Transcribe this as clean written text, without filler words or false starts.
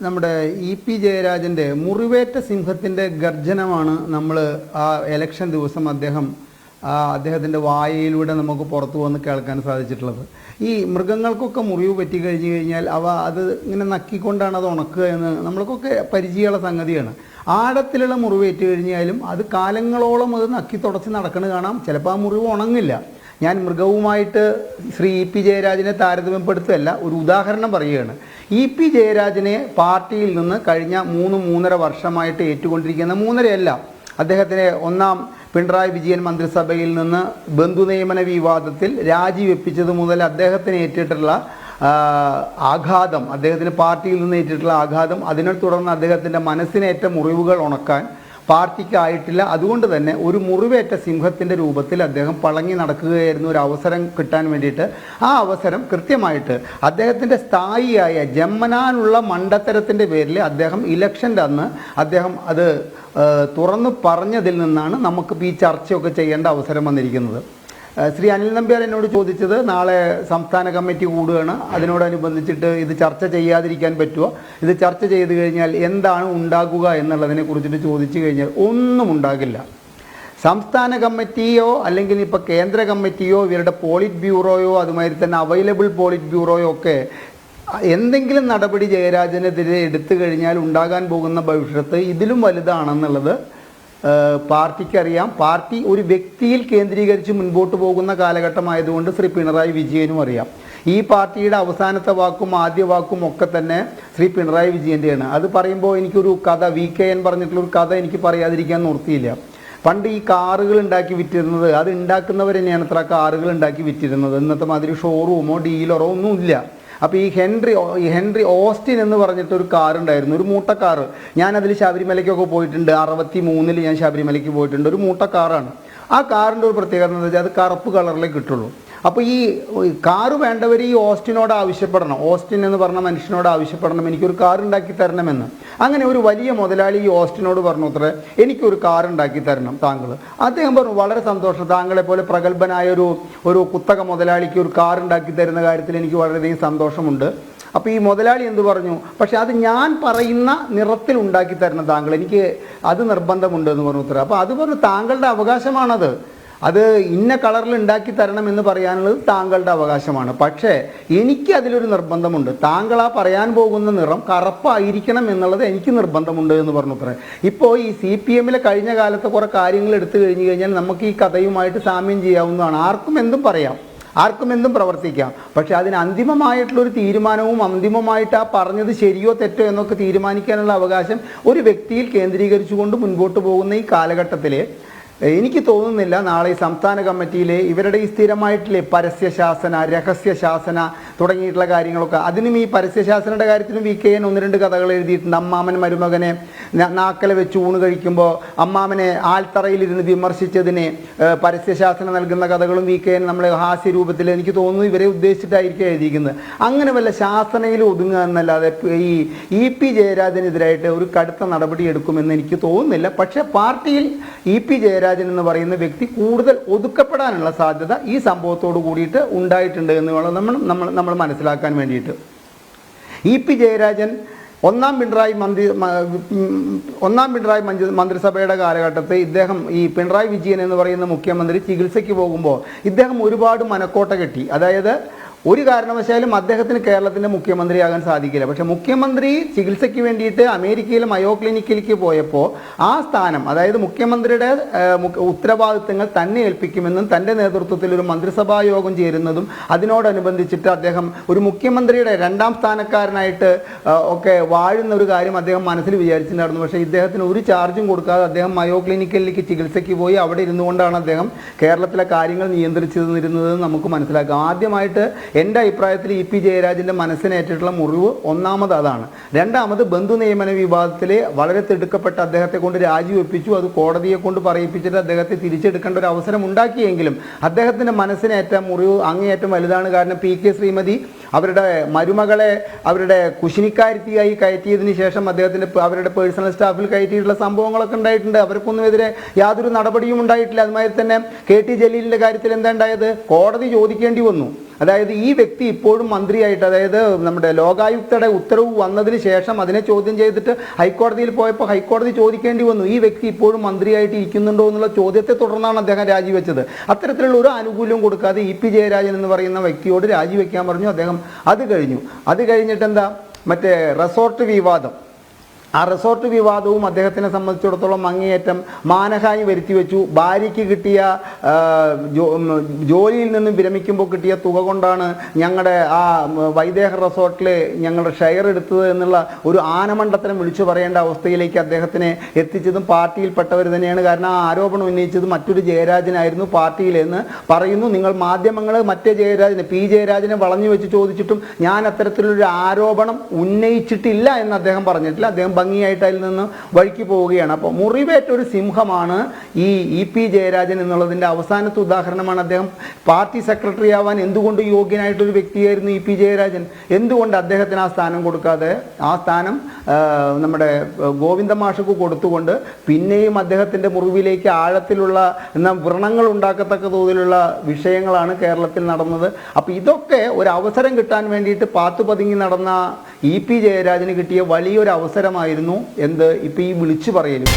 നമ്മുടെ ഇ.പി. ജയരാജൻ്റെ മുറിവേറ്റ സിംഹത്തിൻ്റെ ഗർജനമാണ് നമ്മൾ ആ ഇലക്ഷൻ ദിവസം അദ്ദേഹത്തിൻ്റെ വായയിലൂടെ നമുക്ക് പുറത്തു വന്ന് കേൾക്കാൻ സാധിച്ചിട്ടുള്ളത്. ഈ മൃഗങ്ങൾക്കൊക്കെ മുറിവ് പറ്റി കഴിഞ്ഞു കഴിഞ്ഞാൽ അത് ഇങ്ങനെ നക്കിക്കൊണ്ടാണ് അത് ഉണക്കുക എന്ന് നമ്മൾക്കൊക്കെ പരിചയമുള്ള സംഗതിയാണ്. ആഴത്തിലുള്ള മുറിവേറ്റ് കഴിഞ്ഞാലും അത് കാലങ്ങളോളം അത് നക്കി തുടച്ച് നടക്കുന്നത് കാണാം. ചിലപ്പോൾ ആ മുറിവ് ഉണങ്ങില്ല. ഞാൻ മൃഗവുമായിട്ട് ശ്രീ ഇ.പി. ജയരാജനെ താരതമ്യപ്പെടുത്തുകയല്ല, ഒരു ഉദാഹരണം പറയുകയാണ്. ഇ.പി. ജയരാജനെ പാർട്ടിയിൽ നിന്ന് കഴിഞ്ഞ 3-3.5 വർഷമായിട്ട് ഏറ്റുകൊണ്ടിരിക്കുന്ന 3.5 അദ്ദേഹത്തിനെ ഒന്നാം പിണറായി വിജയൻ മന്ത്രിസഭയിൽ നിന്ന് ബന്ധുനിയമന വിവാദത്തിൽ രാജിവെപ്പിച്ചത് മുതൽ അദ്ദേഹത്തിന് ഏറ്റിട്ടുള്ള ആഘാതം, അദ്ദേഹത്തിന് പാർട്ടിയിൽ നിന്ന് ഏറ്റിട്ടുള്ള ആഘാതം, അതിനെ തുടർന്ന് അദ്ദേഹത്തിൻ്റെ മനസ്സിനേറ്റ മുറിവുകൾ ഉണക്കാൻ പാർട്ടിക്കായിട്ടില്ല. അതുകൊണ്ട് തന്നെ ഒരു മുറിവേറ്റ സിംഹത്തിൻ്റെ രൂപത്തിൽ അദ്ദേഹം പളങ്ങി നടക്കുകയായിരുന്നു ഒരു അവസരം കിട്ടാൻ വേണ്ടിയിട്ട്. ആ അവസരം കൃത്യമായിട്ട് അദ്ദേഹത്തിൻ്റെ സ്ഥായിയായ ജന്മനാനുള്ള മണ്ടത്തരത്തിൻ്റെ പേരിൽ അദ്ദേഹം ഇലക്ഷൻ്റെ അന്ന് അദ്ദേഹം അത് തുറന്നു പറഞ്ഞതിൽ നിന്നാണ് നമുക്കിപ്പോൾ ഈ ചർച്ചയൊക്കെ ചെയ്യേണ്ട അവസരം വന്നിരിക്കുന്നത്. ശ്രീ അനിൽ നമ്പ്യാർ എന്നോട് ചോദിച്ചത്, നാളെ സംസ്ഥാന കമ്മിറ്റി കൂടുകയാണ്, അതിനോടനുബന്ധിച്ചിട്ട് ഇത് ചർച്ച ചെയ്യാതിരിക്കാൻ പറ്റുമോ, ഇത് ചർച്ച ചെയ്ത് കഴിഞ്ഞാൽ എന്താണ് ഉണ്ടാകുക എന്നുള്ളതിനെ കുറിച്ചിട്ട് ചോദിച്ചു കഴിഞ്ഞാൽ ഒന്നും ഉണ്ടാകില്ല. സംസ്ഥാന കമ്മിറ്റിയോ അല്ലെങ്കിൽ ഇപ്പോൾ കേന്ദ്ര കമ്മിറ്റിയോ ഇവരുടെ പോളിറ്റ് ബ്യൂറോയോ അതുമാതിരി തന്നെ അവൈലബിൾ പോളിറ്റ് ബ്യൂറോയോ ഒക്കെ എന്തെങ്കിലും നടപടി ജയരാജനെതിരെ എടുത്തു കഴിഞ്ഞാൽ ഉണ്ടാകാൻ പോകുന്ന ഭവിഷ്യത്ത് ഇതിലും വലുതാണെന്നുള്ളത് പാർട്ടിക്കറിയാം. പാർട്ടി ഒരു വ്യക്തിയിൽ കേന്ദ്രീകരിച്ച് മുൻപോട്ട് പോകുന്ന കാലഘട്ടമായതുകൊണ്ട് ശ്രീ പിണറായി വിജയനും അറിയാം. ഈ പാർട്ടിയുടെ അവസാനത്തെ വാക്കും ആദ്യ വാക്കും ഒക്കെ തന്നെ ശ്രീ പിണറായി വിജയൻ്റെയാണ്. അത് പറയുമ്പോൾ എനിക്കൊരു കഥ, VKN പറഞ്ഞിട്ടുള്ളൊരു കഥ എനിക്ക് പറയാതിരിക്കാൻ നിർത്തിയില്ല. പണ്ട് ഈ കാറുകൾ ഉണ്ടാക്കി വിറ്റിരുന്നത്, അത് ഉണ്ടാക്കുന്നവർ തന്നെയാണ് അത്ര കാറുകൾ ഉണ്ടാക്കി വിറ്റിരുന്നത്. ഇന്നത്തെ മാതിരി ഷോറൂമോ ഡീലറോ ഒന്നുമില്ല. അപ്പോൾ ഈ ഹെൻറി ഓസ്റ്റിൻ എന്ന് പറഞ്ഞിട്ടൊരു കാറുണ്ടായിരുന്നു, ഒരു മൂട്ടക്കാറ്. ഞാനതിൽ ശബരിമലയ്ക്കൊക്കെ പോയിട്ടുണ്ട്. 63-ൽ ഞാൻ ശബരിമലയ്ക്ക് പോയിട്ടുണ്ട്. ഒരു മൂട്ടക്കാറാണ്. ആ കാറിൻ്റെ ഒരു പ്രത്യേകത എന്ന് വെച്ചാൽ അത് കറുപ്പ് കളറിലേ കിട്ടുള്ളൂ. അപ്പോൾ ഈ കാറ് വേണ്ടവർ ഈ ഓസ്റ്റിനോട് ആവശ്യപ്പെടണം, ഓസ്റ്റിൻ എന്ന് പറഞ്ഞ മനുഷ്യനോട് ആവശ്യപ്പെടണം, എനിക്കൊരു കാർ ഉണ്ടാക്കി തരണമെന്ന്. അങ്ങനെ ഒരു വലിയ മുതലാളി ഈ ഓസ്റ്റിനോട് പറഞ്ഞു, അത്രേ എനിക്കൊരു കാർ ഉണ്ടാക്കി തരണം താങ്കൾ. അദ്ദേഹം പറഞ്ഞു, വളരെ സന്തോഷം, താങ്കളെപ്പോലെ പ്രഗത്ഭനായ ഒരു കുത്തക മുതലാളിക്ക് ഒരു കാർ ഉണ്ടാക്കി തരുന്ന കാര്യത്തിൽ എനിക്ക് വളരെയധികം സന്തോഷമുണ്ട്. അപ്പോൾ ഈ മുതലാളി എന്ത് പറഞ്ഞു, പക്ഷെ അത് ഞാൻ പറയുന്ന നിറത്തിൽ ഉണ്ടാക്കി തരണം താങ്കൾ, എനിക്ക് അത് നിർബന്ധമുണ്ട് എന്ന് പറഞ്ഞു ഉത്തരം. അപ്പോൾ അത് പറഞ്ഞു, താങ്കളുടെ അവകാശമാണത്, അത് ഇന്ന കളറിൽ ഉണ്ടാക്കി തരണം എന്ന് പറയാനുള്ളത് താങ്കളുടെ അവകാശമാണ്. പക്ഷേ എനിക്ക് അതിലൊരു നിർബന്ധമുണ്ട്, താങ്കൾ ആ പറയാൻ പോകുന്ന നിറം കറുപ്പായിരിക്കണം എന്നുള്ളത് എനിക്ക് നിർബന്ധമുണ്ട് എന്ന് പറഞ്ഞു ഉത്തരം. ഇപ്പോൾ ഈ CPM-ലെ കഴിഞ്ഞ കാലത്തെ കുറേ കാര്യങ്ങൾ എടുത്തു കഴിഞ്ഞു കഴിഞ്ഞാൽ നമുക്ക് ഈ കഥയുമായിട്ട് സാമ്യം ചെയ്യാവുന്നതാണ്. ആർക്കും എന്തും പറയാം, ആർക്കും എന്തും പ്രവർത്തിക്കാം. പക്ഷേ അതിന് അന്തിമമായിട്ടുള്ളൊരു തീരുമാനവും അന്തിമമായിട്ട് ആ പറഞ്ഞത് ശരിയോ തെറ്റോ എന്നൊക്കെ തീരുമാനിക്കാനുള്ള അവകാശം ഒരു വ്യക്തിയിൽ കേന്ദ്രീകരിച്ചുകൊണ്ട് മുൻപോട്ട് പോകുന്ന ഈ കാലഘട്ടത്തിൽ എനിക്ക് തോന്നുന്നില്ല നാളെ ഈ സംസ്ഥാന കമ്മിറ്റിയിലെ ഇവരുടെ ഈ സ്ഥിരമായിട്ടില്ലേ പരസ്യശാസന, രഹസ്യശാസന തുടങ്ങിയിട്ടുള്ള കാര്യങ്ങളൊക്കെ, അതിനും ഈ പരസ്യശാസനയുടെ കാര്യത്തിലും VKN 1-2 കഥകൾ എഴുതിയിട്ടുണ്ട്. അമ്മാമൻ മരുമകനെ നാക്കല വെച്ച് ഊണ് കഴിക്കുമ്പോൾ അമ്മാമനെ ആൽത്തറയിലിരുന്ന് വിമർശിച്ചതിനെ പരസ്യശാസന നൽകുന്ന കഥകളും VKN നമ്മൾ ഹാസ്യരൂപത്തിൽ, എനിക്ക് തോന്നുന്നു ഇവരെ ഉദ്ദേശിച്ചിട്ടായിരിക്കും എഴുതിയിരിക്കുന്നത്. അങ്ങനെ വല്ല ശാസനയിൽ ഒതുങ്ങുക എന്നല്ലാതെ ഈ ഇ.പി. ജയരാജനെതിരായിട്ട് ഒരു കടുത്ത നടപടി എടുക്കുമെന്ന് എനിക്ക് തോന്നുന്നില്ല. പക്ഷേ പാർട്ടിയിൽ ഇ.പി. ജയരാജൻ എന്ന് പറയുന്ന വ്യക്തി കൂടുതൽ ഒതുക്കപ്പെടാനുള്ള സാധ്യത ഈ സംഭവത്തോട് കൂടിയിട്ട് ഉണ്ടായിട്ടുണ്ട് എന്നുള്ളത് നമ്മൾ മനസ്സിലാക്കാൻ വേണ്ടിയിട്ട്. ഇ.പി. ജയരാജൻ ഒന്നാം പിണറായി മന്ത്രിസഭയുടെ കാലഘട്ടത്തിൽ ഇദ്ദേഹം ഈ പിണറായി വിജയൻ എന്ന് പറയുന്ന മുഖ്യമന്ത്രി ചികിത്സയ്ക്ക് പോകുമ്പോൾ ഇദ്ദേഹം ഒരുപാട് മനക്കോട്ട കെട്ടി. അതായത് ഒരു കാരണവശാലും അദ്ദേഹത്തിന് കേരളത്തിൻ്റെ മുഖ്യമന്ത്രിയാകാൻ സാധിക്കില്ല. പക്ഷേ മുഖ്യമന്ത്രി ചികിത്സയ്ക്ക് വേണ്ടിയിട്ട് അമേരിക്കയിലെ മയോ ക്ലിനിക്കിലേക്ക് പോയപ്പോൾ ആ സ്ഥാനം, അതായത് മുഖ്യമന്ത്രിയുടെ ഉത്തരവാദിത്തങ്ങൾ തന്നെ ഏൽപ്പിക്കുമെന്നും തൻ്റെ നേതൃത്വത്തിൽ ഒരു മന്ത്രിസഭാ യോഗം ചേരുന്നതും അതിനോടനുബന്ധിച്ചിട്ട് അദ്ദേഹം ഒരു മുഖ്യമന്ത്രിയുടെ 2ാം സ്ഥാനക്കാരനായിട്ട് ഒക്കെ വാഴുന്ന ഒരു കാര്യം അദ്ദേഹം മനസ്സിൽ വിചാരിച്ചിട്ടുണ്ടായിരുന്നു. പക്ഷേ ഇദ്ദേഹത്തിന് ഒരു ചാർജും കൊടുക്കാതെ അദ്ദേഹം മയോ ക്ലിനിക്കിലേക്ക് ചികിത്സയ്ക്ക് പോയി അവിടെ ഇരുന്നുകൊണ്ടാണ് അദ്ദേഹം കേരളത്തിലെ കാര്യങ്ങൾ നിയന്ത്രിച്ചിരുന്നത് നമുക്ക് മനസ്സിലാക്കാം. ആദ്യമായിട്ട് എൻ്റെ അഭിപ്രായത്തിൽ ഇ.പി. ജയരാജൻ്റെ മനസ്സിനേറ്റിട്ടുള്ള മുറിവ് ഒന്നാമത് അതാണ്. രണ്ടാമത് ബന്ധുനിയമന വിവാദത്തിൽ വളരെ തിടുക്കപ്പെട്ട് അദ്ദേഹത്തെ കൊണ്ട് രാജിവെപ്പിച്ചു. അത് കോടതിയെ കൊണ്ട് പറയിപ്പിച്ചിട്ട് അദ്ദേഹത്തെ തിരിച്ചെടുക്കേണ്ട ഒരു അവസരം ഉണ്ടാക്കിയെങ്കിലും അദ്ദേഹത്തിൻ്റെ മനസ്സിനേറ്റ മുറിവ് അങ്ങേയറ്റം വലുതാണ്. കാരണം പി.കെ. ശ്രീമതി അവരുടെ മരുമകളെ അവരുടെ കുശിനിക്കാരുത്തിയായി കയറ്റിയതിന് ശേഷം അവരുടെ പേഴ്സണൽ സ്റ്റാഫിൽ കയറ്റിയിട്ടുള്ള സംഭവങ്ങളൊക്കെ ഉണ്ടായിട്ടുണ്ട്. അവർക്കൊന്നുമെതിരെ യാതൊരു നടപടിയും ഉണ്ടായിട്ടില്ല. അതുമാതിരി തന്നെ KT ജലീലിൻ്റെ കാര്യത്തിൽ എന്താ ഉണ്ടായത്? കോടതി ചോദിക്കേണ്ടി വന്നു. അതായത് ഈ വ്യക്തി ഇപ്പോഴും മന്ത്രിയായിട്ട്, അതായത് നമ്മുടെ ലോകായുക്തയുടെ ഉത്തരവ് വന്നതിന് ശേഷം അതിനെ ചോദ്യം ചെയ്തിട്ട് ഹൈക്കോടതിയിൽ പോയപ്പോൾ ഹൈക്കോടതി ചോദിക്കേണ്ടി വന്നു, ഈ വ്യക്തി ഇപ്പോഴും മന്ത്രിയായിട്ട് ഇരിക്കുന്നുണ്ടോ എന്നുള്ള ചോദ്യത്തെ തുടർന്നാണ് അദ്ദേഹം രാജിവെച്ചത്. അത്തരത്തിലുള്ള ഒരു ആനുകൂല്യം കൊടുക്കാതെ EP ജയരാജൻ എന്ന് പറയുന്ന വ്യക്തിയോട് രാജിവെക്കാൻ പറഞ്ഞു. അദ്ദേഹം അത് കഴിഞ്ഞിട്ട് എന്താ, മറ്റേ റിസോർട്ട് വിവാദം, ആ റിസോർട്ട് വിവാദവും അദ്ദേഹത്തിനെ സംബന്ധിച്ചിടത്തോളം അങ്ങേയറ്റം മാനഹാനി വരുത്തി വെച്ചു. ഭാര്യയ്ക്ക് കിട്ടിയ ജോലിയിൽ നിന്നും വിരമിക്കുമ്പോൾ കിട്ടിയ തുക കൊണ്ടാണ് ഞങ്ങളുടെ ആ വൈദേഹ റിസോർട്ടിൽ ഞങ്ങളുടെ ഷെയർ എടുത്തത് എന്നുള്ള ഒരു ആനമണ്ഡലത്തിനെ വിളിച്ചു പറയേണ്ട അവസ്ഥയിലേക്ക് അദ്ദേഹത്തിനെ എത്തിച്ചതും പാർട്ടിയിൽപ്പെട്ടവർ തന്നെയാണ്. കാരണം ആ ആരോപണം ഉന്നയിച്ചത് മറ്റൊരു ജയരാജനായിരുന്നു പാർട്ടിയിലെന്ന് പറയുന്നു. നിങ്ങൾ മാധ്യമങ്ങൾ മറ്റേ ജയരാജനെ, P ജയരാജനെ വളഞ്ഞു വെച്ച് ചോദിച്ചിട്ടും ഞാൻ അത്തരത്തിലൊരു ആരോപണം ഉന്നയിച്ചിട്ടില്ല എന്ന് അദ്ദേഹം പറഞ്ഞിട്ടില്ല. അദ്ദേഹം ഭംഗിയായിട്ട് അതിൽ നിന്ന് വഴിക്ക് പോവുകയാണ്. അപ്പോൾ മുറിവേറ്റ ഒരു സിംഹമാണ് ഈ EP ജയരാജൻ എന്നുള്ളതിൻ്റെ അവസാനത്തെ ഉദാഹരണമാണ്. അദ്ദേഹം പാർട്ടി സെക്രട്ടറി ആവാൻ എന്തുകൊണ്ട് യോഗ്യനായിട്ടൊരു വ്യക്തിയായിരുന്നു EP ജയരാജൻ? എന്തുകൊണ്ട് അദ്ദേഹത്തിന് ആ സ്ഥാനം കൊടുക്കാതെ ആ സ്ഥാനം നമ്മുടെ മാഷക്ക് കൊടുത്തുകൊണ്ട് പിന്നെയും അദ്ദേഹത്തിൻ്റെ മുറിവിലേക്ക് ആഴത്തിലുള്ള വ്രണങ്ങൾ ഉണ്ടാക്കത്തക്ക തോതിലുള്ള വിഷയങ്ങളാണ് കേരളത്തിൽ നടന്നത്. അപ്പോൾ ഇതൊക്കെ ഒരു അവസരം കിട്ടാൻ വേണ്ടിയിട്ട് പാത്തുപതുങ്ങി നടന്ന EP ജയരാജന് കിട്ടിയ വലിയൊരു അവസരമായിരുന്നു എന്ത്, ഇപ്പം ഈ വിളിച്ചു പറയലും.